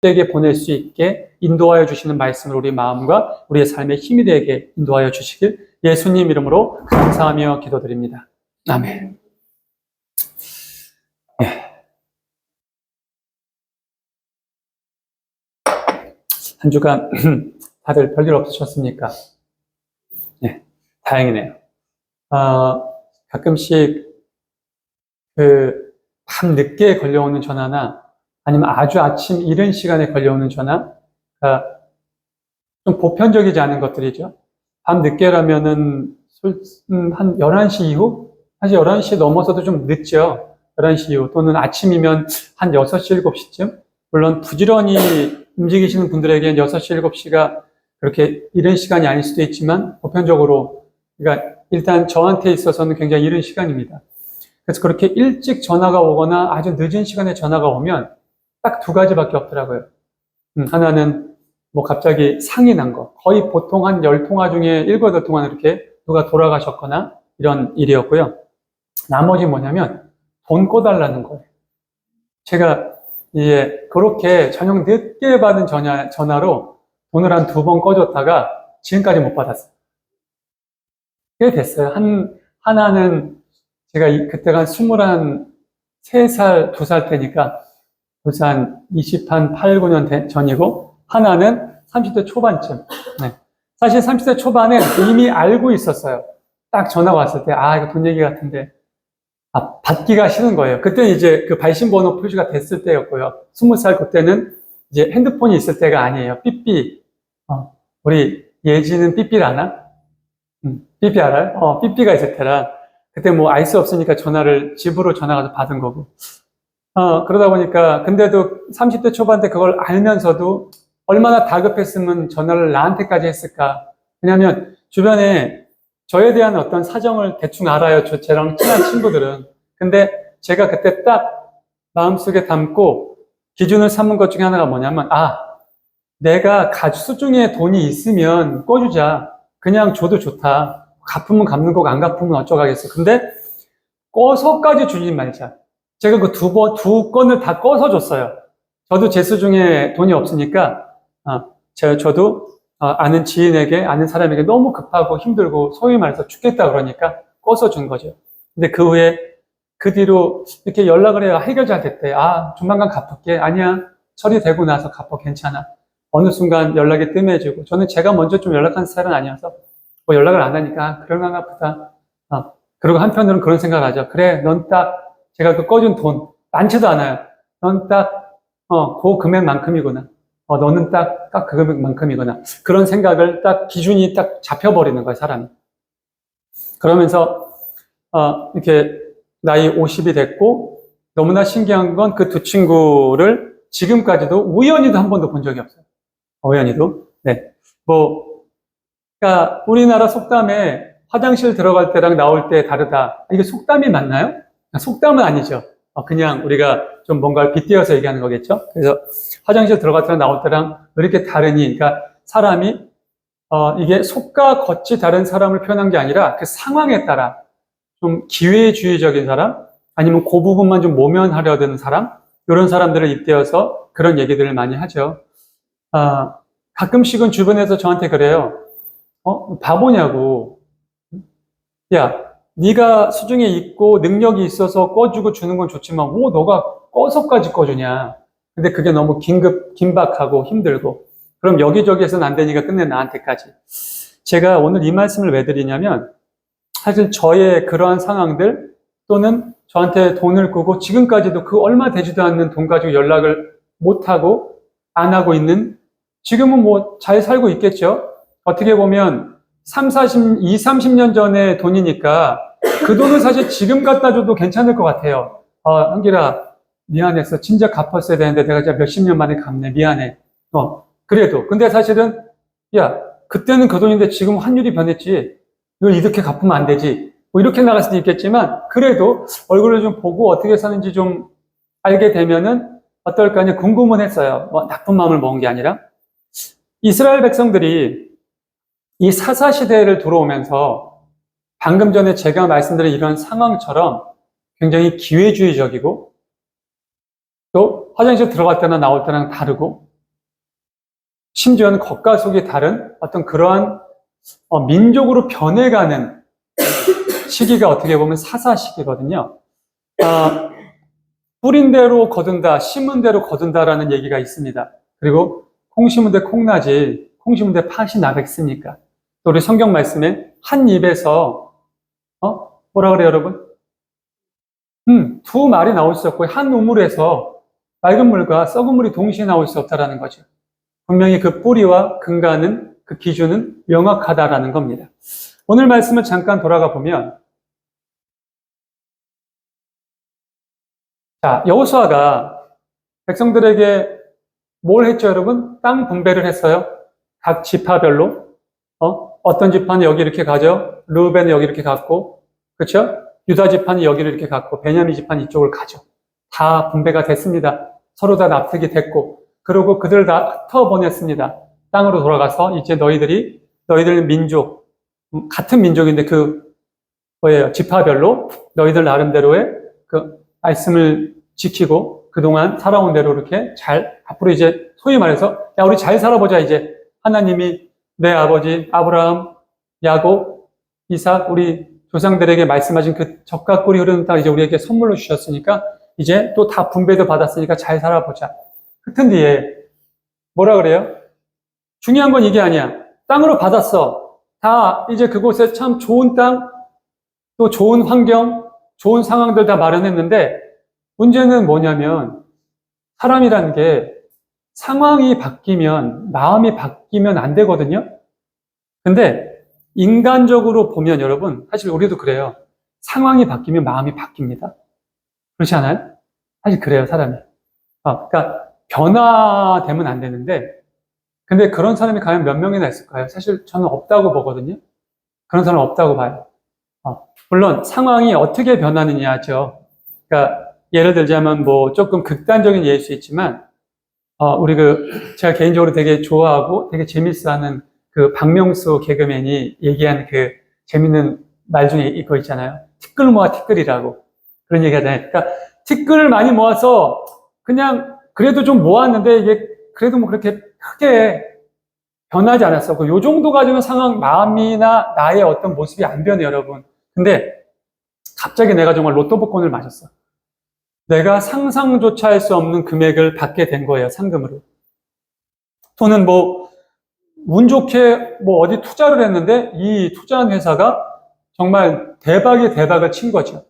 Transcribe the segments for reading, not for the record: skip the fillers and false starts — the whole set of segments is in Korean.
때에게 보낼 수 있게 인도하여 주시는 말씀을 우리 마음과 우리의 삶의 힘이 되게 인도하여 주시길 예수님 이름으로 감사하며 기도드립니다. 아멘. 한 주간 다들 별일 없으셨습니까? 네, 다행이네요. 가끔씩 밤 늦게 걸려오는 전화나 아니면 아주 아침 이른 시간에 걸려오는 전화가 좀 보편적이지 않은 것들이죠. 밤 늦게라면은 한 11시 이후? 사실 11시 넘어서도 좀 늦죠. 11시 이후 또는 아침이면 한 6시, 7시쯤? 물론 부지런히 움직이시는 분들에게는 6시, 7시가 그렇게 이른 시간이 아닐 수도 있지만 보편적으로 그러니까 일단 저한테 있어서는 굉장히 이른 시간입니다. 그래서 그렇게 일찍 전화가 오거나 아주 늦은 시간에 전화가 오면 딱 두 가지밖에 없더라고요. 하나는 뭐 갑자기 상이 난 거. 거의 보통 한 10통화 중에 7, 8통화는 이렇게 누가 돌아가셨거나 이런 일이었고요. 나머지 뭐냐면 돈 꺼달라는 거예요. 제가 이제 그렇게 저녁 늦게 받은 전화로 돈을 한 2번 꺼줬다가 지금까지 못 받았어요. 꽤 됐어요. 하나는 제가 그때가 한 23살, 2살 때니까 벌써 한 28, 9년 전이고 하나는 30대 초반쯤. 네. 사실 30대 초반에 이미 알고 있었어요. 딱 전화 왔을 때, 이거 돈 얘기 같은데. 받기가 싫은 거예요. 그때 이제 그 발신번호 표시가 됐을 때였고요. 20살 그때는 이제 핸드폰이 있을 때가 아니에요. 삐삐. 우리 예지는 삐삐를 아나? 삐삐 알아요? 삐삐가 있을 때라. 그때 뭐 알 수 없으니까 집으로 전화 가서 받은 거고. 그러다 보니까, 근데도 30대 초반 때 그걸 알면서도 얼마나 다급했으면 전화를 나한테까지 했을까. 왜냐면 주변에 저에 대한 어떤 사정을 대충 알아요. 저랑 친한 친구들은. 근데 제가 그때 딱 마음속에 담고 기준을 삼은 것 중에 하나가 뭐냐면, 내가 수중에 돈이 있으면 꺼주자. 그냥 줘도 좋다. 갚으면 갚는 거고 안 갚으면 어쩌가겠어. 근데 꺼서까지 주지 말자. 제가 그 두 건을 다 꺼서 줬어요. 저도 제 수중에 돈이 없으니까, 저도 아는 지인에게, 아는 사람에게 너무 급하고 힘들고 소위 말해서 죽겠다 그러니까 꺼서 준 거죠. 근데 그 후에, 그 뒤로 이렇게 연락을 해요. 해결 잘 됐대. 조만간 갚을게. 아니야. 처리되고 나서 갚어. 괜찮아. 어느 순간 연락이 뜸해지고, 저는 제가 먼저 좀 연락한 스타일은 아니어서, 뭐 연락을 안 하니까, 그럴만가 보다. 그리고 한편으로는 그런 생각을 하죠. 그래, 제가 그 꺼준 돈, 많지도 않아요. 넌 그 금액만큼이구나. 너는 딱 그 금액만큼이구나. 그런 생각을 기준이 딱 잡혀버리는 거예요, 사람이. 그러면서, 이렇게 나이 50이 됐고, 너무나 신기한 건 그 두 친구를 지금까지도 우연히도 한 번도 본 적이 없어요. 우연히도. 네. 그러니까 우리나라 속담에 화장실 들어갈 때랑 나올 때 다르다. 이게 속담이 맞나요? 속담은 아니죠. 그냥 우리가 좀 뭔가를 빗대어서 얘기하는 거겠죠? 그래서 화장실 들어갈 때랑 나올 때랑 왜 이렇게 다르니? 그러니까 사람이, 이게 속과 겉이 다른 사람을 표현한 게 아니라 그 상황에 따라 좀 기회주의적인 사람, 아니면 그 부분만 좀 모면하려는 사람, 이런 사람들을 빗대어서 그런 얘기들을 많이 하죠. 가끔씩은 주변에서 저한테 그래요. 바보냐고. 야, 네가 수중에 있고 능력이 있어서 꺼주고 주는 건 좋지만 너가 꺼서까지 꺼주냐. 근데 그게 너무 긴박하고 힘들고 그럼 여기저기에서는 안 되니까 끝내 나한테까지. 제가 오늘 이 말씀을 왜 드리냐면 사실 저의 그러한 상황들 또는 저한테 돈을 꾸고 지금까지도 그 얼마 되지도 않는 돈 가지고 연락을 못하고 안 하고 있는 지금은 뭐 잘 살고 있겠죠. 어떻게 보면 30년 전의 돈이니까 그 돈을 사실 지금 갖다 줘도 괜찮을 것 같아요. 한길아, 미안했어. 진짜 갚았어야 되는데 내가 진짜 몇십 년 만에 갚네. 미안해. 그래도. 근데 사실은, 야, 그때는 그 돈인데 지금 환율이 변했지. 이걸 이렇게 갚으면 안 되지. 뭐 이렇게 나갈 수도 있겠지만, 그래도 얼굴을 좀 보고 어떻게 사는지 좀 알게 되면은 어떨까 하냐 궁금은 했어요. 나쁜 마음을 먹은 게 아니라. 이스라엘 백성들이 이 사사시대를 들어오면서 방금 전에 제가 말씀드린 이런 상황처럼 굉장히 기회주의적이고 또 화장실 들어갈 때나 나올 때랑 다르고 심지어는 겉과 속이 다른 어떤 그러한 민족으로 변해가는 시기가 어떻게 보면 사사 시기거든요. 뿌린 대로 거둔다, 심은 대로 거둔다라는 얘기가 있습니다. 그리고 콩 심은 데 콩나지, 콩 심은 데 팥이 나겠습니까? 또 우리 성경 말씀에 한 입에서 뭐라 그래요, 여러분? 두 말이 나올 수 없고 한 우물에서 맑은 물과 썩은 물이 동시에 나올 수 없다라는 거죠. 분명히 그 뿌리와 근간은, 그 기준은 명확하다라는 겁니다. 오늘 말씀을 잠깐 돌아가 보면, 자, 여호수아가 백성들에게 뭘 했죠, 여러분? 땅 분배를 했어요. 각 지파별로. 어떤 지파는 여기 이렇게 가죠. 르우벤은 여기 이렇게 갔고, 그렇죠? 유다 지파는 여기를 이렇게 갔고, 베냐민 지파는 이쪽을 가죠. 다 분배가 됐습니다. 서로 다 납득이 됐고, 그리고 그들을 다 흩어보냈습니다. 땅으로 돌아가서 이제 너희들 민족, 같은 민족인데 지파별로 너희들 나름대로의 그 말씀을 지키고 그동안 살아온 대로 이렇게 앞으로 이제 소위 말해서, 야, 우리 잘 살아보자, 이제. 하나님이 내 아버지, 아브라함, 야곱, 이삭, 우리 조상들에게 말씀하신 그 젖과 꿀이 흐르는 땅 이제 우리에게 선물로 주셨으니까 이제 또 다 분배도 받았으니까 잘 살아보자. 흩은 뒤에 뭐라 그래요? 중요한 건 이게 아니야. 땅으로 받았어. 다 이제 그곳에 참 좋은 땅, 또 좋은 환경, 좋은 상황들 다 마련했는데 문제는 뭐냐면 사람이라는 게 상황이 바뀌면, 마음이 바뀌면 안 되거든요. 근데 인간적으로 보면 여러분, 사실 우리도 그래요. 상황이 바뀌면 마음이 바뀝니다. 그렇지 않아요? 사실 그래요, 사람이. 그러니까 변화되면 안 되는데, 근데 그런 사람이 과연 몇 명이나 있을까요? 사실 저는 없다고 보거든요. 그런 사람 없다고 봐요. 물론 상황이 어떻게 변하느냐죠. 그러니까 예를 들자면 뭐 조금 극단적인 예일 수 있지만, 우리 제가 개인적으로 되게 좋아하고 되게 재밌어하는 그 박명수 개그맨이 얘기한 그 재밌는 말 중에 이거 있잖아요. 티끌 모아 티끌이라고. 그런 얘기 하잖아요. 그러니까 티끌을 많이 모아서 그냥 그래도 좀 모았는데 이게 그래도 뭐 그렇게 크게 변하지 않았어. 요 정도 가지고 상황, 마음이나 나의 어떤 모습이 안 변해, 여러분. 근데 갑자기 내가 정말 로또 복권을 맞았어. 내가 상상조차 할 수 없는 금액을 받게 된 거예요, 상금으로. 또는 운 좋게 어디 투자를 했는데 이 투자한 회사가 정말 대박을 친 거죠.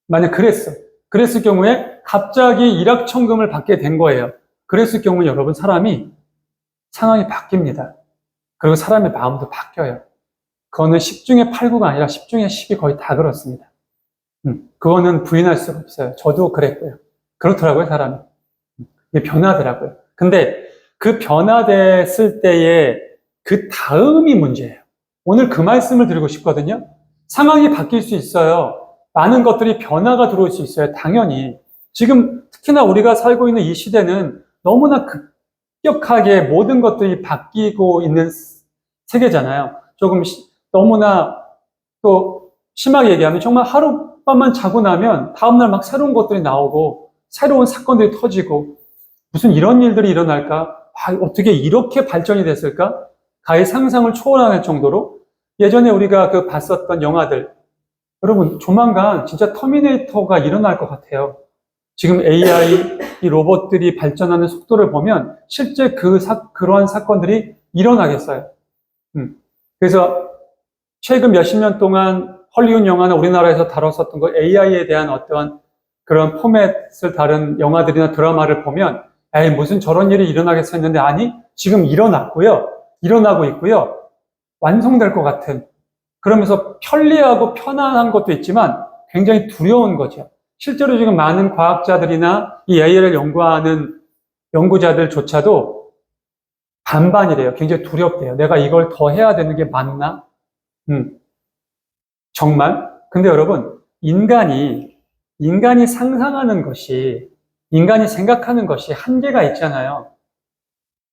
만약 그랬을 경우에 갑자기 일확천금을 받게 된 거예요. 그랬을 경우에 여러분, 상황이 바뀝니다. 그리고 사람의 마음도 바뀌어요. 그거는 10중에 8구가 아니라 10중에 10이 거의 다 그렇습니다. 그거는 부인할 수가 없어요. 저도 그랬고요. 그렇더라고요, 사람이. 이게 변하더라고요. 근데 그 변화됐을 때의 그 다음이 문제예요. 오늘 그 말씀을 드리고 싶거든요. 상황이 바뀔 수 있어요. 많은 것들이 변화가 들어올 수 있어요. 당연히. 지금 특히나 우리가 살고 있는 이 시대는 너무나 급격하게 모든 것들이 바뀌고 있는 세계잖아요. 조금 너무나 또 심하게 얘기하면 정말 하룻밤만 자고 나면 다음날 막 새로운 것들이 나오고 새로운 사건들이 터지고 무슨 이런 일들이 일어날까? 어떻게 이렇게 발전이 됐을까? 가히 상상을 초월할 정도로 예전에 우리가 봤었던 영화들, 여러분 조만간 진짜 터미네이터가 일어날 것 같아요. 지금 AI, 이 로봇들이 발전하는 속도를 보면 실제 그러한 사건들이 일어나겠어요. 그래서 최근 몇십 년 동안 헐리우드 영화나 우리나라에서 다뤘었던 거 AI에 대한 어떠한 그런 포맷을 다룬 영화들이나 드라마를 보면 에이, 무슨 저런 일이 일어나겠어 했는데 아니, 지금 일어나고 있고요. 완성될 것 같은. 그러면서 편리하고 편안한 것도 있지만 굉장히 두려운 거죠. 실제로 지금 많은 과학자들이나 이 AI를 연구하는 연구자들조차도 반반이래요. 굉장히 두렵대요. 내가 이걸 더 해야 되는 게 맞나? 정말? 근데 여러분, 인간이 상상하는 것이, 인간이 생각하는 것이 한계가 있잖아요.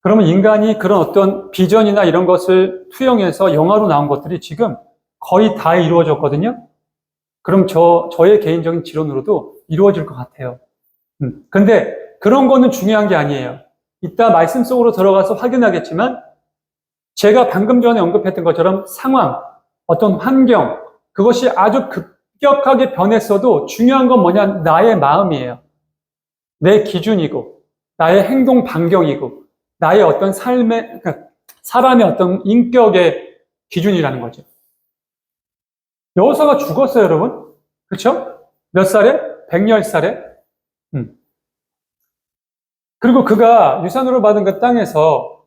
그러면 인간이 그런 어떤 비전이나 이런 것을 투영해서 영화로 나온 것들이 지금 거의 다 이루어졌거든요? 그럼 저의 개인적인 지론으로도 이루어질 것 같아요. 근데 그런 거는 중요한 게 아니에요. 이따 말씀 속으로 들어가서 확인하겠지만 제가 방금 전에 언급했던 것처럼 상황, 어떤 환경, 그것이 아주 급격하게 변했어도 중요한 건 뭐냐? 나의 마음이에요. 내 기준이고, 나의 행동 반경이고, 나의 어떤 삶의, 그러니까 사람의 어떤 인격의 기준이라는 거죠. 여호수아가 죽었어요, 여러분. 그렇죠? 몇 살에? 110살에. 그리고 그가 유산으로 받은 그 땅에서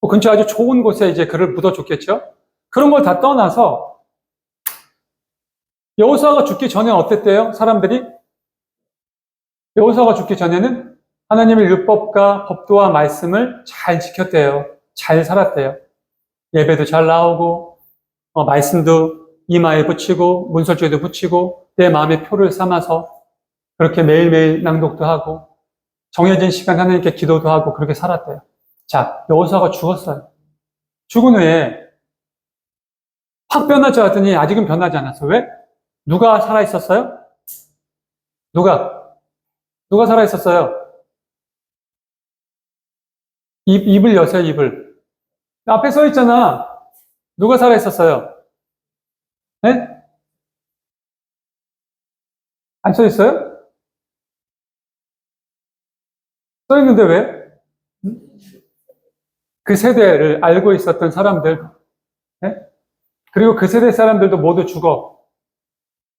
그 근처 아주 좋은 곳에 이제 그를 묻어줬겠죠? 그런 걸 다 떠나서 여호수아가 죽기 전에 어땠대요? 사람들이? 여호수아가 죽기 전에는 하나님의 율법과 법도와 말씀을 잘 지켰대요. 잘 살았대요. 예배도 잘 나오고 말씀도 이마에 붙이고 문설주에도 붙이고 내 마음의 표를 삼아서 그렇게 매일매일 낭독도 하고 정해진 시간 하나님께 기도도 하고 그렇게 살았대요. 자, 여호수아가 죽었어요. 죽은 후에 확 변하지 않았더니 아직은 변하지 않았어. 왜? 누가 살아있었어요? 누가 살아있었어요? 입을 여세요, 입을. 앞에 써 있잖아. 누가 살아있었어요? 네? 안 써 있어요? 써 있는데 왜? 그 세대를 알고 있었던 사람들, 네? 그리고 그 세대 사람들도 모두 죽어.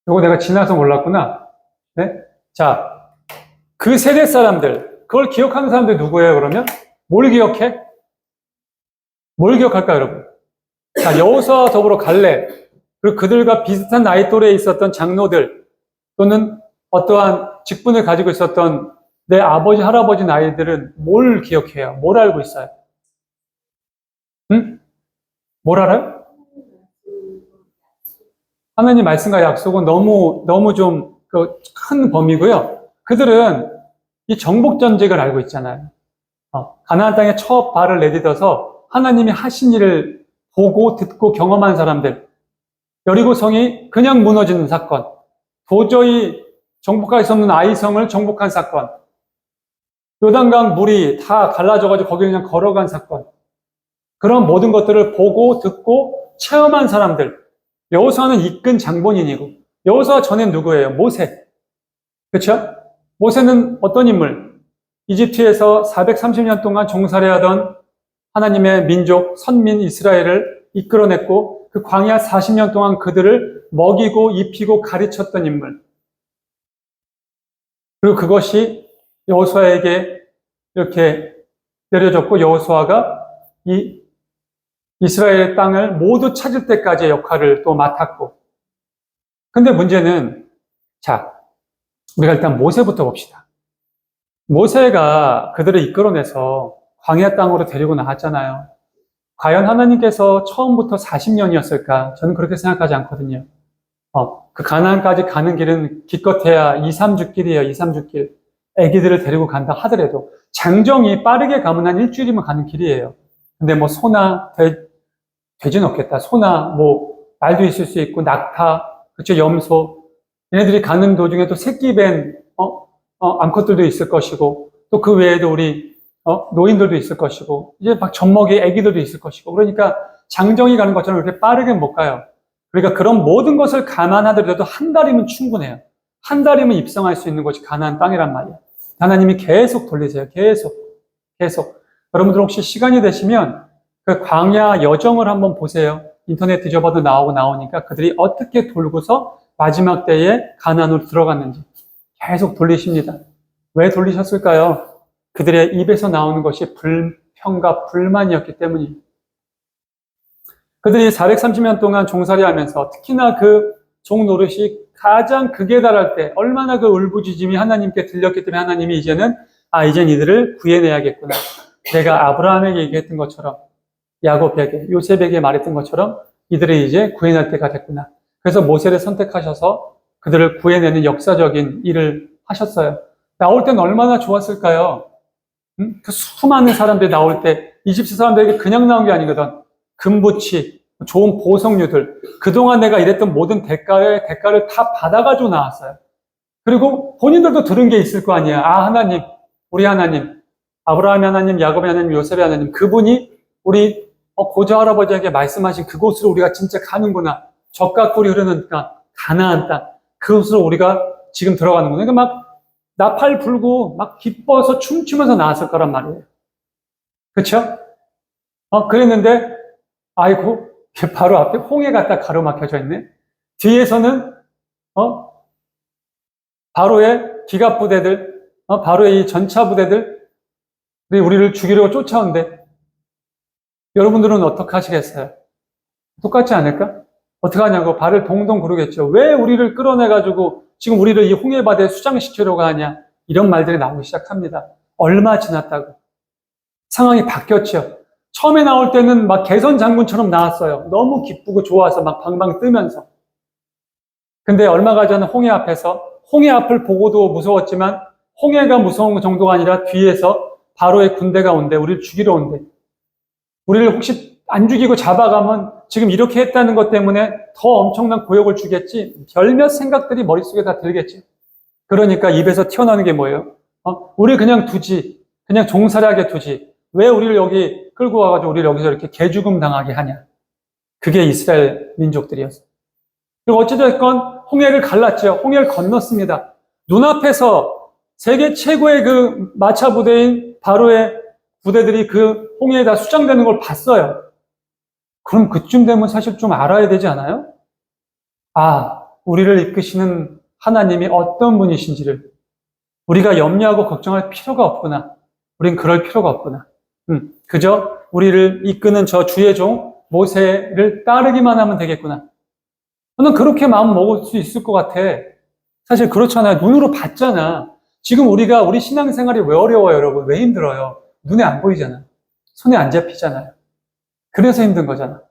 이거 내가 지나서 몰랐구나. 네? 자, 그 세대 사람들, 그걸 기억하는 사람들이 누구예요, 그러면? 뭘 기억해? 뭘 기억할까요, 여러분? 자, 여호수아와 더불어 갈렙, 그리고 그들과 비슷한 나이 또래에 있었던 장로들, 또는 어떠한 직분을 가지고 있었던 내 아버지, 할아버지 나이들은 뭘 기억해요? 뭘 알고 있어요? 응? 뭘 알아요? 하나님 말씀과 약속은 너무 좀 큰 범위고요. 그들은 이 정복 전쟁을 알고 있잖아요. 가나안 땅에 첫 발을 내딛어서 하나님이 하신 일을 보고 듣고 경험한 사람들, 여리고성이 그냥 무너지는 사건, 도저히 정복할 수 없는 아이성을 정복한 사건, 요단강 물이 다 갈라져가지고 거기를 그냥 걸어간 사건, 그런 모든 것들을 보고 듣고 체험한 사람들, 여호수아는 이끈 장본인이고, 여호수아 전엔 누구예요? 모세. 그렇죠? 모세는 어떤 인물? 이집트에서 430년 동안 종살이하던 하나님의 민족, 선민 이스라엘을 이끌어냈고 그 광야 40년 동안 그들을 먹이고 입히고 가르쳤던 인물. 그리고 그것이 여호수아에게 이렇게 내려졌고 여호수아가 이 이스라엘 땅을 모두 찾을 때까지의 역할을 또 맡았고. 근데 문제는 자, 우리가 일단 모세부터 봅시다. 모세가 그들을 이끌어내서 광야 땅으로 데리고 나갔잖아요. 과연 하나님께서 처음부터 40년이었을까? 저는 그렇게 생각하지 않거든요. 그 가나안까지 가는 길은 기껏해야 2, 3주 길이에요. 2, 3주 길. 애기들을 데리고 간다 하더라도 장정이 빠르게 가면 한 일주일이면 가는 길이에요. 근데 뭐 소나 돼지는 없겠다. 소나 뭐 말도 있을 수 있고 낙타, 그쵸, 염소. 얘네들이 가는 도중에 또 새끼 밴 암컷들도 있을 것이고 또 그 외에도 우리 노인들도 있을 것이고 이제 막 젖먹이 애기들도 있을 것이고 그러니까 장정이 가는 것처럼 이렇게 빠르게 못 가요. 그러니까 그런 모든 것을 감안하더라도 한 달이면 충분해요. 한 달이면 입성할 수 있는 곳이 가나안 땅이란 말이에요. 하나님이 계속 돌리세요. 계속. 여러분들 혹시 시간이 되시면 그 광야 여정을 한번 보세요. 인터넷 뒤져봐도 나오니까 그들이 어떻게 돌고서 마지막 때에 가나안으로 들어갔는지 계속 돌리십니다. 왜 돌리셨을까요? 그들의 입에서 나오는 것이 불평과 불만이었기 때문이에요. 그들이 430년 동안 종살이 하면서 특히나 그 종 노릇이 가장 극에 달할 때 얼마나 그 울부짖음이 하나님께 들렸기 때문에 하나님이 이제는 이젠 이들을 구해내야겠구나. 내가 아브라함에게 얘기했던 것처럼 야곱에게 요셉에게 말했던 것처럼 이들을 이제 구해낼 때가 됐구나. 그래서 모세를 선택하셔서 그들을 구해내는 역사적인 일을 하셨어요. 나올 때는 얼마나 좋았을까요? 그 수많은 사람들이 나올 때 이집트 사람들에게 그냥 나온 게 아니거든. 금붙이, 좋은 보석류들, 그동안 내가 일했던 모든 대가를 다 받아가지고 나왔어요. 그리고 본인들도 들은 게 있을 거 아니야. 하나님, 우리 하나님, 아브라함의 하나님, 야곱의 하나님, 요셉의 하나님, 그분이 우리 고조 할아버지에게 말씀하신 그곳으로 우리가 진짜 가는구나. 젖과 꿀이 흐르는 땅, 가나안 땅, 그곳으로 우리가 지금 들어가는구나. 그러니까 막 나팔 불고 막 기뻐서 춤추면서 나왔을 거란 말이에요. 그렇죠? 그랬는데 아이고 바로 앞에 홍해가 딱 가로막혀져 있네. 뒤에서는 바로의 기갑 부대들, 바로의 이 전차 부대들이 우리를 죽이려고 쫓아온대. 여러분들은 어떻게 하시겠어요? 똑같지 않을까? 어떻게 하냐고 발을 동동 구르겠죠. 왜 우리를 끌어내가지고 지금 우리를 이 홍해바다에 수장시키려고 하냐. 이런 말들이 나오기 시작합니다. 얼마 지났다고. 상황이 바뀌었죠. 처음에 나올 때는 막 개선 장군처럼 나왔어요. 너무 기쁘고 좋아서 막 방방 뜨면서. 근데 얼마 가지 않은 홍해 앞에서 홍해 앞을 보고도 무서웠지만 홍해가 무서운 정도가 아니라 뒤에서 바로의 군대가 온대. 우리를 죽이러 온대. 우리를 혹시 안 죽이고 잡아가면 지금 이렇게 했다는 것 때문에 더 엄청난 고역을 주겠지. 별몇 생각들이 머릿속에 다 들겠지. 그러니까 입에서 튀어나오는 게 뭐예요? 우리 그냥 두지. 그냥 종살이하게 두지. 왜 우리를 여기 끌고 와가지고 우리를 여기서 이렇게 개죽음 당하게 하냐. 그게 이스라엘 민족들이었어요. 그리고 어찌됐건 홍해를 갈랐죠. 홍해를 건넜습니다. 눈앞에서 세계 최고의 그 마차 부대인 바로의 부대들이 그 홍해에다 수장되는 걸 봤어요. 그럼 그쯤 되면 사실 좀 알아야 되지 않아요? 우리를 이끄시는 하나님이 어떤 분이신지를 우리가 염려하고 걱정할 필요가 없구나. 우린 그럴 필요가 없구나. 그저 우리를 이끄는 저 주의 종 모세를 따르기만 하면 되겠구나. 저는 그렇게 마음 먹을 수 있을 것 같아. 사실 그렇잖아요. 눈으로 봤잖아. 지금 우리 신앙생활이 왜 어려워요, 여러분? 왜 힘들어요? 눈에 안 보이잖아. 손에 안 잡히잖아요. 그래서 힘든 거잖아.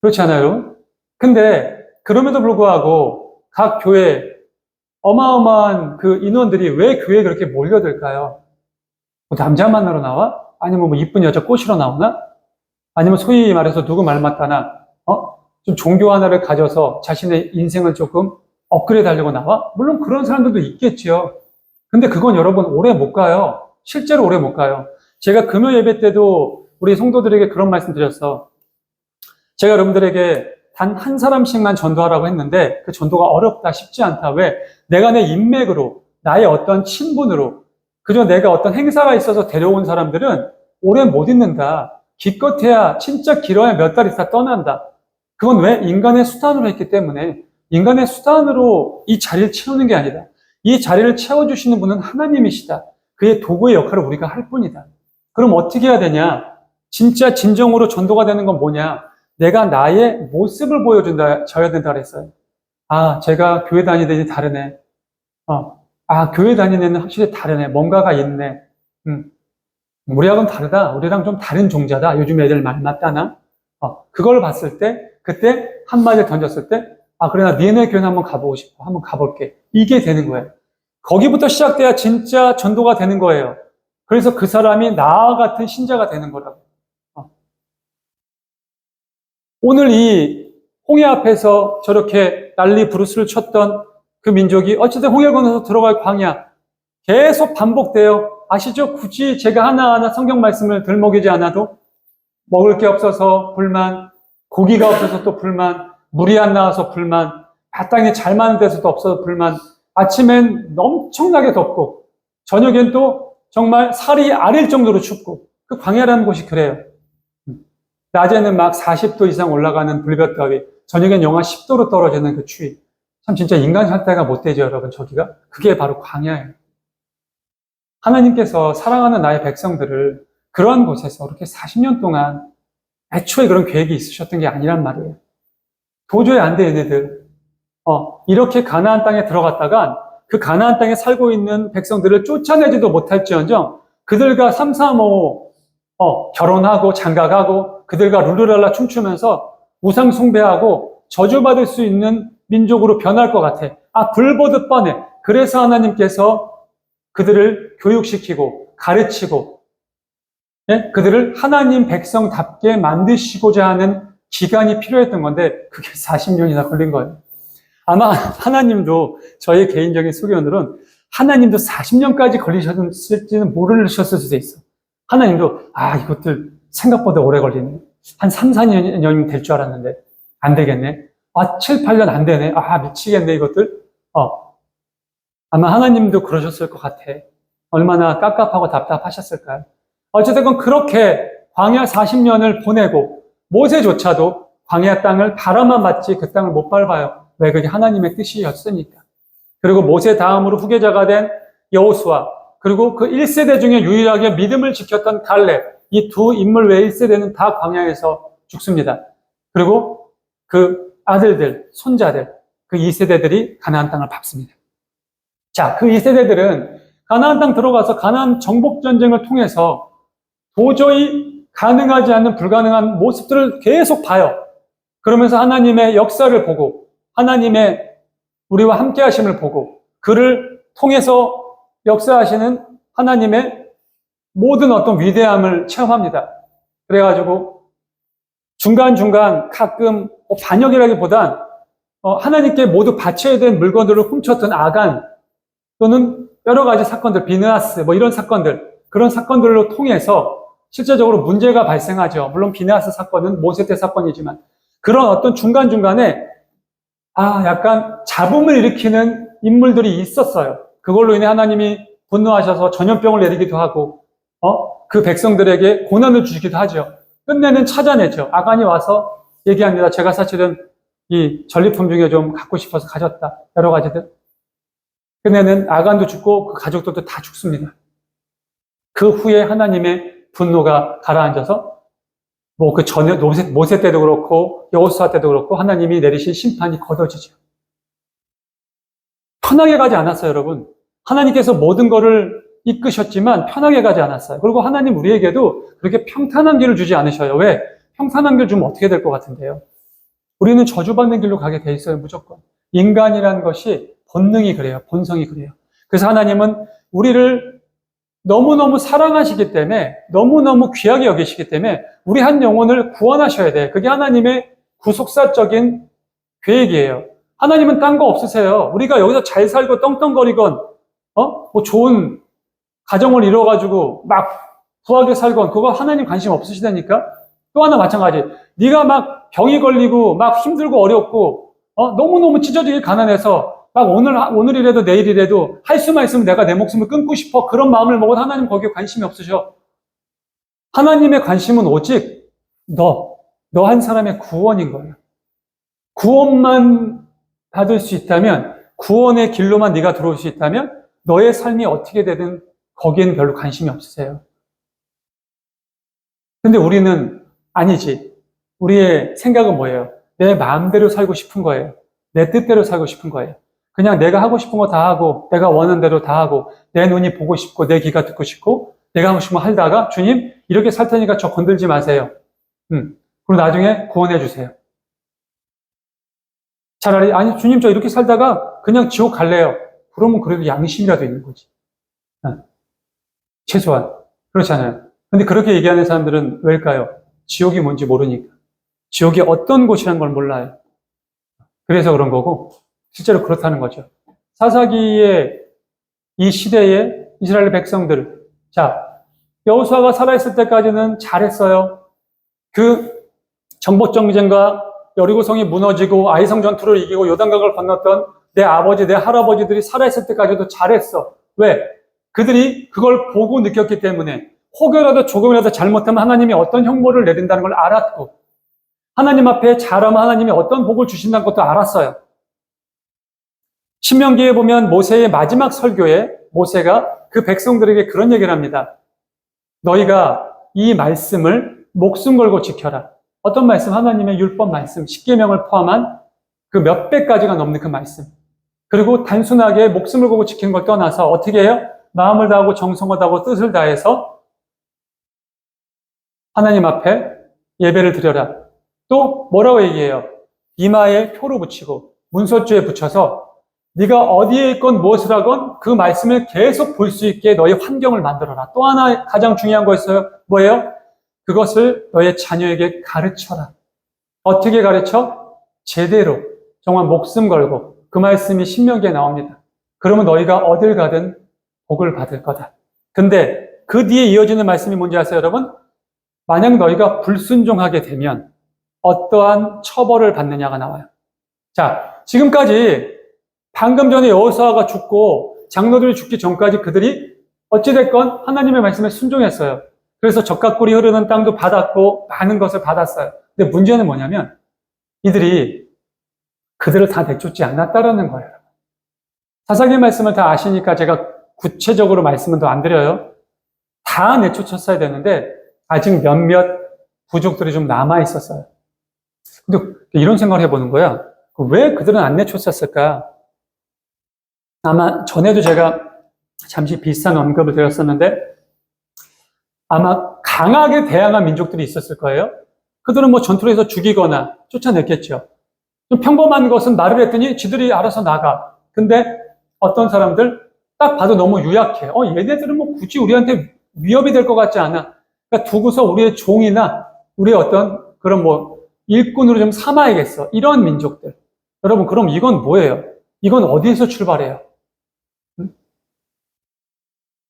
그렇지 않아요, 여러분? 근데 그럼에도 불구하고 각 교회 어마어마한 그 인원들이 왜 교회에 그렇게 몰려들까요? 뭐 남자 만나러 나와? 아니면 뭐 이쁜 여자 꼬시러 나오나? 아니면 소위 말해서 누구 말 맞다나 좀 종교 하나를 가져서 자신의 인생을 조금 업그레이드 하려고 나와? 물론 그런 사람들도 있겠지요. 근데 그건 여러분 오래 못 가요. 실제로 오래 못 가요. 제가 금요 예배 때도 우리 성도들에게 그런 말씀 드렸어. 제가 여러분들에게 단 한 사람씩만 전도하라고 했는데 그 전도가 어렵다, 쉽지 않다. 왜? 내가 내 인맥으로, 나의 어떤 친분으로, 그저 내가 어떤 행사가 있어서 데려온 사람들은 오래 못 있는다. 기껏해야 진짜 길어야 몇 달 있다 떠난다. 그건 왜? 인간의 수단으로 했기 때문에 인간의 수단으로 이 자리를 채우는 게 아니다. 이 자리를 채워주시는 분은 하나님이시다. 그의 도구의 역할을 우리가 할 뿐이다. 그럼 어떻게 해야 되냐? 진짜 진정으로 전도가 되는 건 뭐냐? 내가 나의 모습을 보여줘야 된다 그랬어요. 제가 교회 다니더니 다르네. 교회 다니는 애는 확실히 다르네. 뭔가가 있네. 우리하고는 다르다. 우리랑 좀 다른 종자다. 요즘 애들 말 맞다나? 그걸 봤을 때, 그때 한마디 던졌을 때, 그래, 나 니네 교회는 한번 가보고 싶어. 한번 가볼게. 이게 되는 거예요. 거기부터 시작돼야 진짜 전도가 되는 거예요. 그래서 그 사람이 나와 같은 신자가 되는 거라고. 오늘 이 홍해 앞에서 저렇게 난리 부르스를 쳤던 그 민족이 어쨌든 홍해 건너서 들어갈 광야 계속 반복돼요. 아시죠? 굳이 제가 하나하나 성경 말씀을 들먹이지 않아도 먹을 게 없어서 불만, 고기가 없어서 또 불만, 물이 안 나와서 불만, 마땅히 잘 마는 데서도 없어서 불만, 아침엔 엄청나게 덥고 저녁엔 또 정말 살이 아릴 정도로 춥고 그 광야라는 곳이 그래요. 낮에는 막 40도 이상 올라가는 불볕더위, 저녁엔 영하 10도로 떨어지는 그 추위. 참 진짜 인간 상태가 못 되죠, 여러분, 저기가? 그게 바로 광야예요. 하나님께서 사랑하는 나의 백성들을 그러한 곳에서 그렇게 40년 동안 애초에 그런 계획이 있으셨던 게 아니란 말이에요. 도저히 안 돼, 얘네들. 이렇게 가나안 땅에 들어갔다간 그 가나안 땅에 살고 있는 백성들을 쫓아내지도 못할지언정 그들과 삼삼오오 결혼하고 장가가고 그들과 룰루랄라 춤추면서 우상 숭배하고 저주받을 수 있는 민족으로 변할 것 같아. 불보듯 뻔해. 그래서 하나님께서 그들을 교육시키고 가르치고 그들을 하나님 백성답게 만드시고자 하는 기간이 필요했던 건데 그게 40년이나 걸린 거예요. 아마 하나님도 저의 개인적인 소견으로는 하나님도 40년까지 걸리셨을지는 모르셨을 수도 있어. 하나님도 이것들 생각보다 오래 걸리네. 한 3, 4년이면 될 줄 알았는데 안 되겠네. 7, 8년 안 되네. 미치겠네 이것들. 아마 하나님도 그러셨을 것 같아. 얼마나 깝깝하고 답답하셨을까요? 어쨌든 그렇게 광야 40년을 보내고 모세조차도 광야 땅을 바라만 봤지 그 땅을 못 밟아요. 왜? 그게 하나님의 뜻이었으니까. 그리고 모세 다음으로 후계자가 된 여호수아, 그리고 그 1세대 중에 유일하게 믿음을 지켰던 갈렙, 이 두 인물 외 1세대는 다 광야에서 죽습니다. 그리고 그 아들들, 손자들, 그 2세대들이 가나안 땅을 밟습니다. 자, 그 2세대들은 가나안 땅 들어가서 가나안 정복 전쟁을 통해서 도저히 가능하지 않는 불가능한 모습들을 계속 봐요. 그러면서 하나님의 역사를 보고 하나님의 우리와 함께 하심을 보고 그를 통해서 역사하시는 하나님의 모든 어떤 위대함을 체험합니다. 그래가지고 중간중간 가끔 반역이라기보단 하나님께 모두 바쳐야 될 물건들을 훔쳤던 아간 또는 여러 가지 사건들, 비느하스 이런 사건들, 그런 사건들로 통해서 실제적으로 문제가 발생하죠. 물론 비느하스 사건은 모세 때 사건이지만 그런 어떤 중간중간에 약간 잡음을 일으키는 인물들이 있었어요. 그걸로 인해 하나님이 분노하셔서 전염병을 내리기도 하고 그 백성들에게 고난을 주시기도 하죠. 끝내는 찾아내죠. 아간이 와서 얘기합니다. 제가 사실은 이 전리품 중에 좀 갖고 싶어서 가졌다. 여러 가지들. 끝내는 아간도 죽고 그 가족들도 다 죽습니다. 그 후에 하나님의 분노가 가라앉아서 그 전에 모세 때도 그렇고 여호수아 때도 그렇고 하나님이 내리신 심판이 거둬지죠. 편하게 가지 않았어요, 여러분. 하나님께서 모든 것을 이끄셨지만 편하게 가지 않았어요. 그리고 하나님 우리에게도 그렇게 평탄한 길을 주지 않으셔요. 왜? 평탄한 길 주면 어떻게 될 것 같은데요? 우리는 저주받는 길로 가게 돼 있어요, 무조건. 인간이라는 것이 본능이 그래요. 본성이 그래요. 그래서 하나님은 우리를 너무너무 사랑하시기 때문에 너무너무 귀하게 여기시기 때문에 우리 한 영혼을 구원하셔야 돼. 그게 하나님의 구속사적인 계획이에요. 하나님은 딴 거 없으세요. 우리가 여기서 잘 살고 떵떵거리건 좋은 가정을 이뤄가지고 막 부하게 살건 그거 하나님 관심 없으시다니까. 또 하나 마찬가지. 네가 막 병이 걸리고 막 힘들고 어렵고 너무너무 찢어지게 가난해서 막 오늘이라도 내일이라도 할 수만 있으면 내가 내 목숨을 끊고 싶어. 그런 마음을 먹어도 하나님 거기에 관심이 없으셔. 하나님의 관심은 오직 너 한 사람의 구원인 거예요. 구원만 받을 수 있다면, 구원의 길로만 네가 들어올 수 있다면 너의 삶이 어떻게 되든 거기에는 별로 관심이 없으세요. 근데 우리는 아니지. 우리의 생각은 뭐예요? 내 마음대로 살고 싶은 거예요. 내 뜻대로 살고 싶은 거예요. 그냥 내가 하고 싶은 거 다 하고 내가 원하는 대로 다 하고 내 눈이 보고 싶고 내 귀가 듣고 싶고 내가 하고 싶은 거 하다가 주님 이렇게 살 테니까 저 건들지 마세요. 그리고 나중에 구원해 주세요. 차라리 아니 주님 저 이렇게 살다가 그냥 지옥 갈래요. 그러면 그래도 양심이라도 있는 거지. 최소한 그렇잖아요. 근데 그렇게 얘기하는 사람들은 왜일까요? 지옥이 뭔지 모르니까. 지옥이 어떤 곳이라는 걸 몰라요. 그래서 그런 거고 실제로 그렇다는 거죠. 사사기의 이 시대의 이스라엘 백성들, 자 여호수아가 살아있을 때까지는 잘했어요. 그 정복 전쟁과 여리고성이 무너지고 아이성 전투를 이기고 요단강을 건넜던 내 아버지, 내 할아버지들이 살아있을 때까지도 잘했어. 왜? 그들이 그걸 보고 느꼈기 때문에 혹여라도 조금이라도 잘못하면 하나님이 어떤 형벌을 내린다는 걸 알았고 하나님 앞에 잘하면 하나님이 어떤 복을 주신다는 것도 알았어요. 신명기에 보면 모세의 마지막 설교에 모세가 그 백성들에게 그런 얘기를 합니다. 너희가 이 말씀을 목숨 걸고 지켜라. 어떤 말씀? 하나님의 율법 말씀, 십계명을 포함한 그 몇백 가지가 넘는 그 말씀. 그리고 단순하게 목숨을 걸고 지키는 걸 떠나서 어떻게 해요? 마음을 다하고 정성을 다하고 뜻을 다해서 하나님 앞에 예배를 드려라. 또 뭐라고 얘기해요? 이마에 표로 붙이고 문설주에 붙여서 네가 어디에 있건 무엇을 하건 그 말씀을 계속 볼 수 있게 너의 환경을 만들어라. 또 하나 가장 중요한 거 있어요. 뭐예요? 그것을 너의 자녀에게 가르쳐라. 어떻게 가르쳐? 제대로 정말 목숨 걸고 그 말씀이 신명기에 나옵니다. 그러면 너희가 어딜 가든 복을 받을 거다. 근데 그 뒤에 이어지는 말씀이 뭔지 아세요, 여러분? 만약 너희가 불순종하게 되면 어떠한 처벌을 받느냐가 나와요. 자, 지금까지 방금 전에 여호수아가 죽고 장로들이 죽기 전까지 그들이 어찌됐건 하나님의 말씀에 순종했어요. 그래서 적각꿀이 흐르는 땅도 받았고 많은 것을 받았어요. 근데 문제는 뭐냐면 이들이 그들을 다 내쫓지 않았다라는 거예요. 사사기 말씀을 다 아시니까 제가 구체적으로 말씀은 더 안 드려요. 다 내쫓았어야 되는데 아직 몇몇 부족들이 좀 남아 있었어요. 근데 이런 생각을 해보는 거야. 왜 그들은 안 내쫓았을까? 아마 전에도 제가 잠시 비슷한 언급을 드렸었는데 아마 강하게 대항한 민족들이 있었을 거예요. 그들은 뭐 전투를 해서 죽이거나 쫓아냈겠죠. 좀 평범한 것은 말을 했더니 지들이 알아서 나가. 근데 어떤 사람들 딱 봐도 너무 유약해. 얘네들은 뭐 굳이 우리한테 위협이 될 것 같지 않아. 그러니까 두고서 우리의 종이나 우리의 어떤 그런 뭐 일꾼으로 좀 삼아야겠어. 이런 민족들. 여러분, 그럼 이건 뭐예요? 이건 어디에서 출발해요?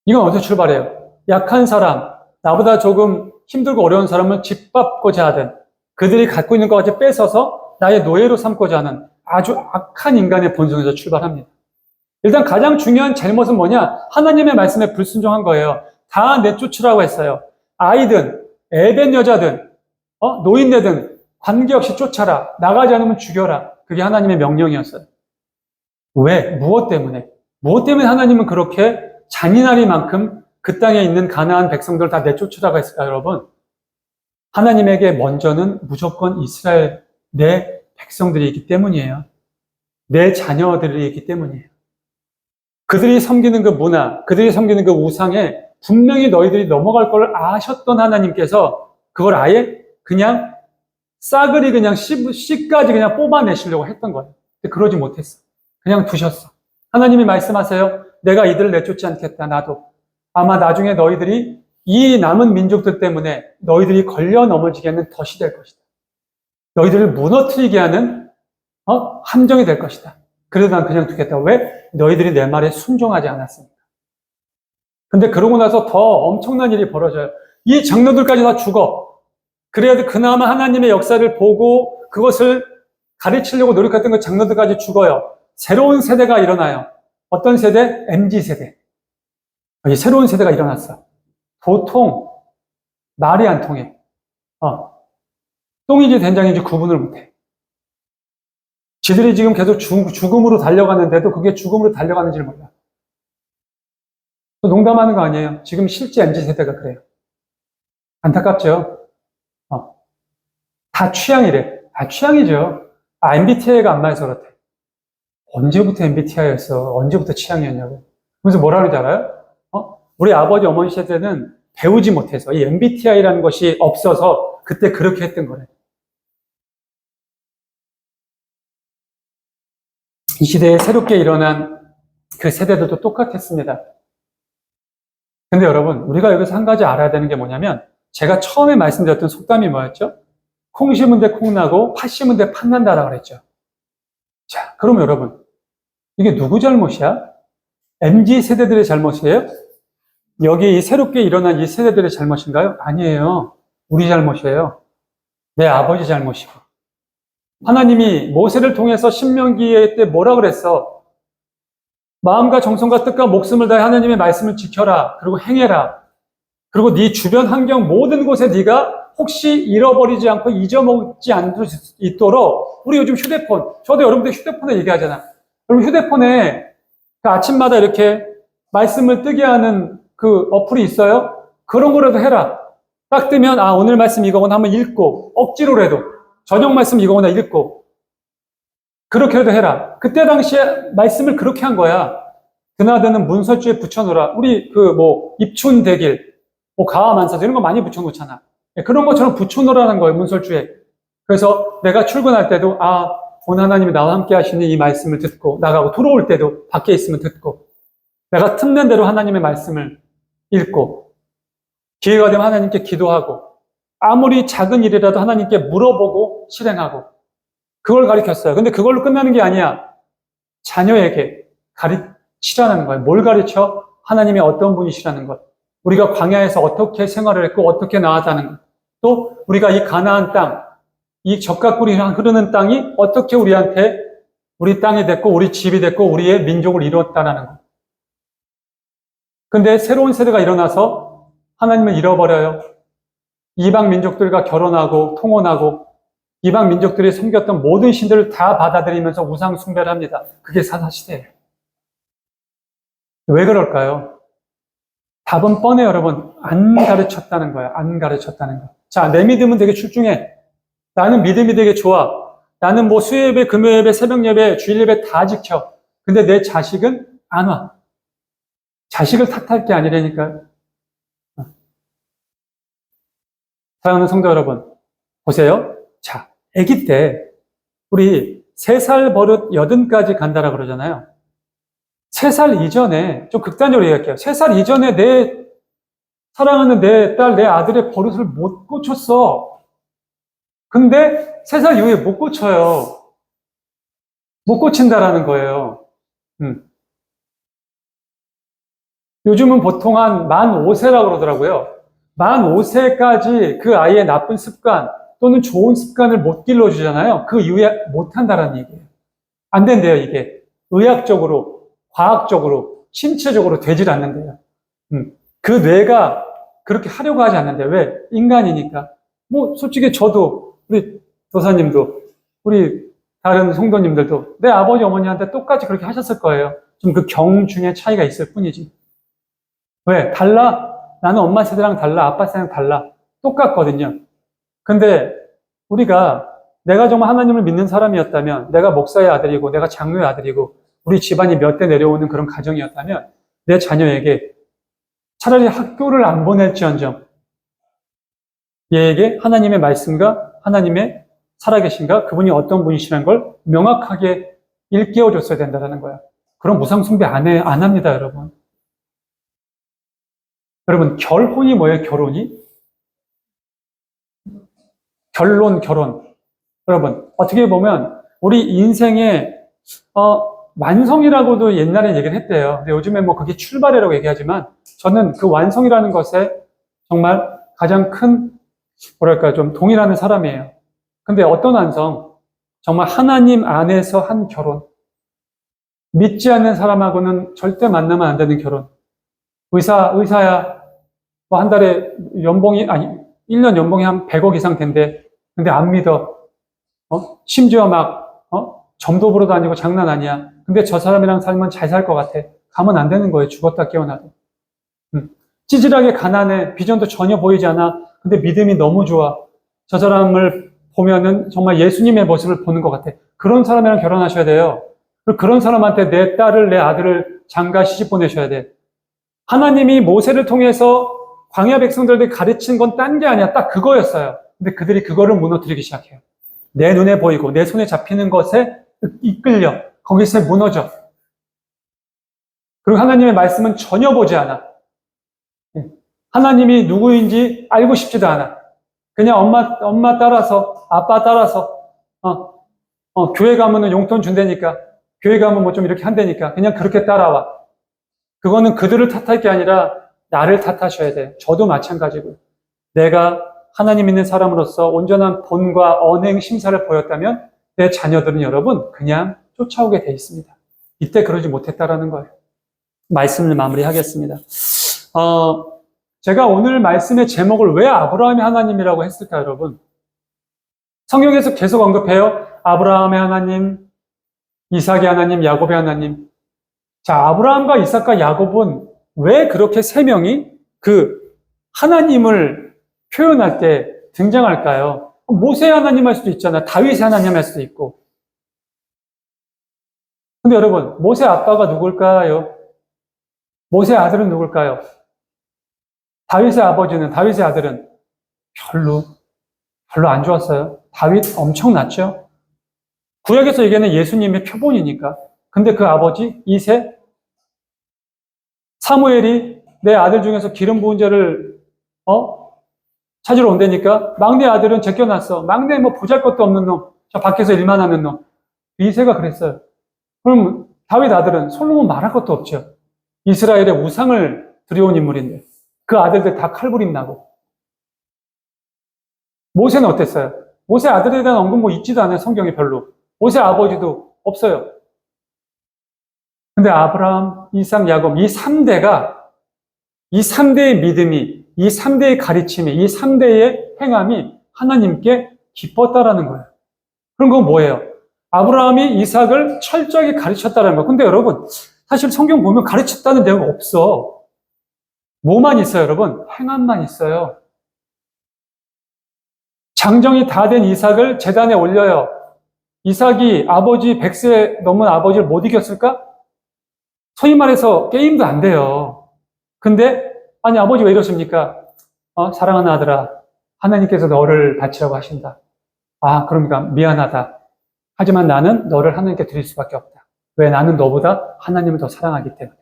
이건 어디서 출발해요? 약한 사람, 나보다 조금 힘들고 어려운 사람을 짓밟고자 하든 그들이 갖고 있는 것까지 뺏어서 나의 노예로 삼고자 하는 아주 악한 인간의 본성에서 출발합니다. 일단 가장 중요한 잘못은 뭐냐? 하나님의 말씀에 불순종한 거예요. 다 내쫓으라고 했어요. 아이든 애벤 여자든 노인네든 관계없이 쫓아라. 나가지 않으면 죽여라. 그게 하나님의 명령이었어요. 왜? 무엇 때문에? 무엇 때문에 하나님은 그렇게 잔인하리만큼 그 땅에 있는 가나안 백성들을 다 내쫓으라고 했을까요, 여러분? 하나님에게 먼저는 무조건 이스라엘 내 백성들이 있기 때문이에요. 내 자녀들이 있기 때문이에요. 그들이 섬기는 그 문화, 그들이 섬기는 그 우상에 분명히 너희들이 넘어갈 걸 아셨던 하나님께서 그걸 아예 그냥 싸그리 그냥 씨까지 그냥 뽑아내시려고 했던 거예요. 근데 그러지 못했어. 그냥 두셨어. 하나님이 말씀하세요. 내가 이들을 내쫓지 않겠다. 나도. 아마 나중에 너희들이 이 남은 민족들 때문에 너희들이 걸려 넘어지게 하는 덫이 될 것이다. 너희들을 무너뜨리게 하는 함정이 될 것이다. 그래도 난 그냥 두겠다. 왜? 너희들이 내 말에 순종하지 않았으니까. 근데 그러고 나서 더 엄청난 일이 벌어져요. 이 장로들까지 다 죽어. 그래야 그나마 하나님의 역사를 보고 그것을 가르치려고 노력했던 그 장로들까지 죽어요. 새로운 세대가 일어나요. 어떤 세대? MZ세대. 이 새로운 세대가 일어났어. 보통 말이 안 통해. 똥인지 된장인지 구분을 못해. 지들이 지금 계속 죽음으로 달려가는데도 그게 죽음으로 달려가는지를 몰라. 농담하는 거 아니에요. 지금 실제 MZ세대가 그래요. 안타깝죠? 다 취향이래. 다 취향이죠. MBTI가 안 맞아서 그렇대. 언제부터 MBTI였어? 언제부터 취향이었냐고. 그래서 뭐라 그러지 알아요? 우리 아버지 어머니 세대는 배우지 못해서 이 MBTI라는 것이 없어서 그때 그렇게 했던 거래. 이 시대에 새롭게 일어난 그 세대들도 똑같았습니다. 근데 여러분, 우리가 여기서 한 가지 알아야 되는 게 뭐냐면 제가 처음에 말씀드렸던 속담이 뭐였죠? 콩 심은 데 콩 나고 팥 심은 데 팥 난다라고 그랬죠. 자, 그럼 여러분, 이게 누구 잘못이야? MZ 세대들의 잘못이에요? 여기 새롭게 일어난 이 세대들의 잘못인가요? 아니에요. 우리 잘못이에요. 내 아버지 잘못이고. 하나님이 모세를 통해서 신명기에 때 뭐라 그랬어? 마음과 정성과 뜻과 목숨을 다해 하나님의 말씀을 지켜라. 그리고 행해라. 그리고 네 주변 환경 모든 곳에 네가 혹시 잃어버리지 않고 잊어먹지 않을 수 있도록 우리 요즘 휴대폰, 저도 여러분들 휴대폰에 얘기하잖아. 여러분 휴대폰에 그 아침마다 이렇게 말씀을 뜨게 하는 그 어플이 있어요? 그런 거라도 해라. 딱 뜨면 오늘 말씀 이거구나 한번 읽고 억지로라도 저녁 말씀 이거구나 읽고 그렇게라도 해라. 그때 당시에 말씀을 그렇게 한 거야. 드나드는 문설주에 붙여놓으라. 우리 입춘대길, 가와만사서 이런 거 많이 붙여놓잖아. 그런 것처럼 붙여놓으라는 거예요, 문설주에. 그래서 내가 출근할 때도 오늘 하나님이 나와 함께 하시는 이 말씀을 듣고 나가고 들어올 때도 밖에 있으면 듣고 내가 틈낸 대로 하나님의 말씀을 읽고 기회가 되면 하나님께 기도하고 아무리 작은 일이라도 하나님께 물어보고 실행하고 그걸 가르쳤어요. 근데 그걸로 끝나는 게 아니야. 자녀에게 시라는 거예요. 뭘 가르쳐? 하나님이 어떤 분이시라는 것. 우리가 광야에서 어떻게 생활을 했고 어떻게 나왔다는 것. 또 우리가 이 가나안 땅, 이 젖과 꿀이 흐르는 땅이 어떻게 우리한테 우리 땅이 됐고 우리 집이 됐고 우리의 민족을 이루었다는 것. 근데 새로운 세대가 일어나서 하나님을 잃어버려요. 이방 민족들과 결혼하고 통혼하고 이방 민족들이 섬겼던 모든 신들을 다 받아들이면서 우상 숭배를 합니다. 그게 사사시대예요. 왜 그럴까요? 답은 뻔해요, 여러분. 안 가르쳤다는 거예요. 안 가르쳤다는 거. 자, 내 믿음은 되게 출중해. 나는 믿음이 되게 좋아. 나는 뭐 수요예배, 금요예배, 새벽예배, 주일예배 다 지켜. 근데 내 자식은 안 와. 자식을 탓할 게 아니라니까요. 사랑하는 성도 여러분, 보세요. 자, 아기 때 우리 3살 버릇 80까지 간다라 그러잖아요. 3살 이전에, 좀 극단적으로 얘기할게요. 3살 이전에 내 사랑하는 내 딸, 내 아들의 버릇을 못 고쳤어. 근데 3살 이후에 못 고쳐요. 못 고친다라는 거예요. 요즘은 보통 한 만 5세라고 그러더라고요. 만 5세까지 그 아이의 나쁜 습관 또는 좋은 습관을 못 길러주잖아요. 그 이후에 못 한다라는 얘기예요. 안 된대요, 이게. 의학적으로, 과학적으로, 신체적으로 되질 않는데요. 그 뇌가 그렇게 하려고 하지 않는데 왜? 인간이니까. 뭐 솔직히 저도 우리 도사님도 우리 다른 성도님들도 내 아버지 어머니한테 똑같이 그렇게 하셨을 거예요. 좀 그 경중의 차이가 있을 뿐이지. 왜? 달라? 나는 엄마 세대랑 달라. 아빠 세대랑 달라. 똑같거든요. 근데 우리가 내가 정말 하나님을 믿는 사람이었다면 내가 목사의 아들이고 내가 장로의 아들이고 우리 집안이 몇 대 내려오는 그런 가정이었다면 내 자녀에게 차라리 학교를 안 보낼지언정 얘에게 하나님의 말씀과 하나님의 살아계신가 그분이 어떤 분이시라는 걸 명확하게 일깨워줬어야 된다는 거야. 그럼 무상숭배 안 합니다, 여러분. 여러분, 결혼이 뭐예요, 결혼이? 결론. 여러분, 어떻게 보면 우리 인생의 완성이라고도 옛날에 얘기를 했대요. 근데 요즘에 뭐 그게 출발이라고 얘기하지만 저는 그 완성이라는 것에 정말 가장 큰 뭐랄까 좀 동의하는 사람이에요. 근데 어떤 완성? 정말 하나님 안에서 한 결혼. 믿지 않는 사람하고는 절대 만나면 안 되는 결혼. 의사야 뭐 한 달에 연봉이 1년 연봉이 한 100억 이상 된대. 근데 안 믿어. 심지어 막 점도 보러 다니고 장난 아니야. 근데 저 사람이랑 살면 잘 살 것 같아. 가면 안 되는 거예요. 죽었다 깨어나도. 찌질하게 가난해. 비전도 전혀 보이지 않아. 근데 믿음이 너무 좋아. 저 사람을 보면은 정말 예수님의 모습을 보는 것 같아. 그런 사람이랑 결혼하셔야 돼요. 그런 사람한테 내 딸을, 내 아들을 장가 시집 보내셔야 돼. 하나님이 모세를 통해서 광야 백성들에게 가르친 건 딴 게 아니야. 딱 그거였어요. 근데 그들이 그거를 무너뜨리기 시작해요. 내 눈에 보이고 내 손에 잡히는 것에 이끌려. 거기서 무너져. 그리고 하나님의 말씀은 전혀 보지 않아. 하나님이 누구인지 알고 싶지도 않아. 그냥 엄마 따라서, 아빠 따라서, 교회 가면은 용돈 준다니까, 교회 가면 뭐 좀 이렇게 한다니까, 그냥 그렇게 따라와. 그거는 그들을 탓할 게 아니라 나를 탓하셔야 돼. 저도 마찬가지고. 내가 하나님 있는 사람으로서 온전한 본과 언행 심사를 보였다면 내 자녀들은 여러분 그냥 쫓아오게 돼 있습니다. 이때 그러지 못했다라는 거예요. 말씀을 마무리하겠습니다. 제가 오늘 말씀의 제목을 왜 아브라함의 하나님이라고 했을까, 여러분? 성경에서 계속 언급해요. 아브라함의 하나님, 이삭의 하나님, 야곱의 하나님. 자, 아브라함과 이삭과 야곱은 왜 그렇게 세 명이 그 하나님을 표현할 때 등장할까요? 모세의 하나님 할 수도 있잖아요. 다윗의 하나님 할 수도 있고. 근데 여러분, 모세 아빠가 누굴까요? 모세의 아들은 누굴까요? 다윗의 아버지는, 다윗의 아들은 별로 안 좋았어요. 다윗 엄청났죠? 구약에서 얘기하는 예수님의 표본이니까. 근데 그 아버지, 이새, 사무엘이 내 아들 중에서 기름 부은 자를, 찾으러 온다니까? 막내 아들은 제껴놨어. 막내 뭐 보잘것도 없는 놈. 저 밖에서 일만 하는 놈. 이새가 그랬어요. 그럼 다윗 아들은 솔로몬 말할 것도 없죠. 이스라엘의 우상을 들여온 인물인데 그 아들들 다 칼부림 나고. 모세는 어땠어요? 모세 아들에 대한 언급 뭐 있지도 않아요. 성경에 별로. 모세 아버지도 없어요. 근데 아브라함, 이삭, 야곱 이 3대가 이 3대의 믿음이, 이 3대의 가르침이, 이 3대의 행함이 하나님께 기뻤다라는 거예요. 그럼 그건 뭐예요? 아브라함이 이삭을 철저하게 가르쳤다는 거예요. 근데 여러분, 사실 성경 보면 가르쳤다는 내용 없어. 뭐만 있어요, 여러분? 행함만 있어요. 장정이 다 된 이삭을 제단에 올려요. 이삭이 아버지 100세 넘은 아버지를 못 이겼을까? 소위 말해서 게임도 안 돼요. 근데 아니 아버지 왜 이러십니까? 사랑하는 아들아, 하나님께서 너를 바치라고 하신다. 아, 그러니까 미안하다. 하지만 나는 너를 하나님께 드릴 수밖에 없다. 왜? 나는 너보다 하나님을 더 사랑하기 때문에.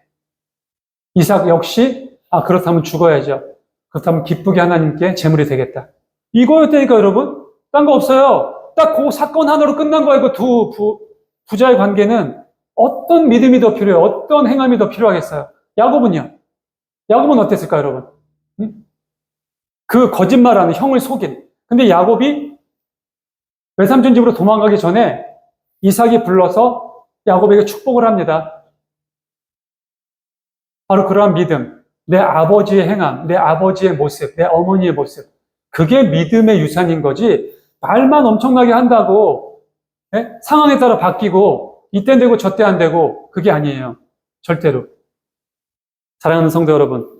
이삭 역시 그렇다면 죽어야죠. 그렇다면 기쁘게 하나님께 제물이 되겠다. 이거였다니까 여러분. 딴 거 없어요. 딱 그 사건 하나로 끝난 거예요. 그 두 부자의 관계는. 어떤 믿음이 더 필요해요? 어떤 행함이 더 필요하겠어요? 야곱은요? 야곱은 어땠을까요, 여러분? 응? 그 거짓말하는 형을 속인. 근데 야곱이 외삼촌 집으로 도망가기 전에 이삭이 불러서 야곱에게 축복을 합니다. 바로 그러한 믿음, 내 아버지의 행함, 내 아버지의 모습, 내 어머니의 모습. 그게 믿음의 유산인 거지. 말만 엄청나게 한다고 상황에 따라 바뀌고 이때 되고 저때 안 되고 그게 아니에요. 절대로. 사랑하는 성도 여러분,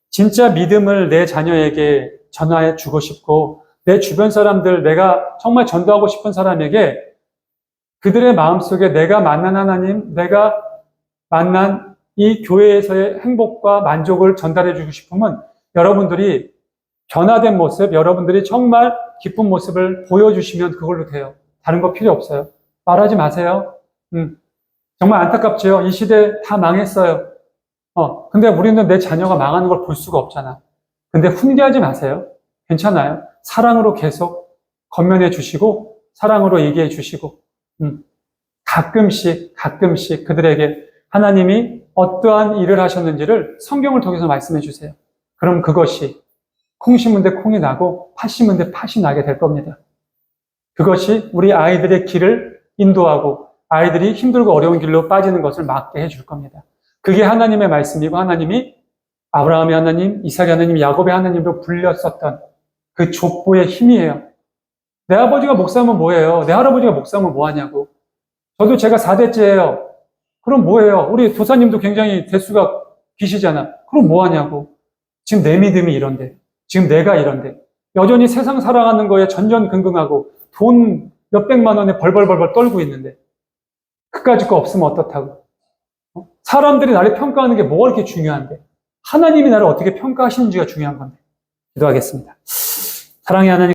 진짜 믿음을 내 자녀에게 전화해 주고 싶고 내 주변 사람들, 내가 정말 전도하고 싶은 사람에게 그들의 마음속에 내가 만난 하나님, 내가 만난 이 교회에서의 행복과 만족을 전달해 주고 싶으면 여러분들이 변화된 모습, 여러분들이 정말 기쁜 모습을 보여주시면 그걸로 돼요. 다른 거 필요 없어요. 말하지 마세요. 정말 안타깝죠. 이 시대 다 망했어요. 근데 우리는 내 자녀가 망하는 걸 볼 수가 없잖아. 근데 훈계하지 마세요. 괜찮아요. 사랑으로 계속 건면해 주시고, 사랑으로 얘기해 주시고, 가끔씩 그들에게 하나님이 어떠한 일을 하셨는지를 성경을 통해서 말씀해 주세요. 그럼 그것이 콩 심은 데 콩이 나고 팥 심은 데 팥이 나게 될 겁니다. 그것이 우리 아이들의 길을 인도하고 아이들이 힘들고 어려운 길로 빠지는 것을 막게 해줄 겁니다. 그게 하나님의 말씀이고 하나님이 아브라함의 하나님, 이삭의 하나님, 야곱의 하나님으로 불렸었던 그 족보의 힘이에요. 내 아버지가 목사면 뭐예요? 내 할아버지가 목사면 뭐하냐고. 저도 제가 4대째예요. 그럼 뭐예요? 우리 도사님도 굉장히 대수가 기시잖아. 그럼 뭐하냐고. 지금 내 믿음이 이런데, 지금 내가 이런데, 여전히 세상 살아가는 거에 전전긍긍하고 돈 몇백만 원에 벌벌벌 떨고 있는데 그까짓 거 없으면 어떻다고. 사람들이 나를 평가하는 게 뭐가 그렇게 중요한데 하나님이 나를 어떻게 평가하시는지가 중요한 건데. 기도하겠습니다. 사랑의 하나님,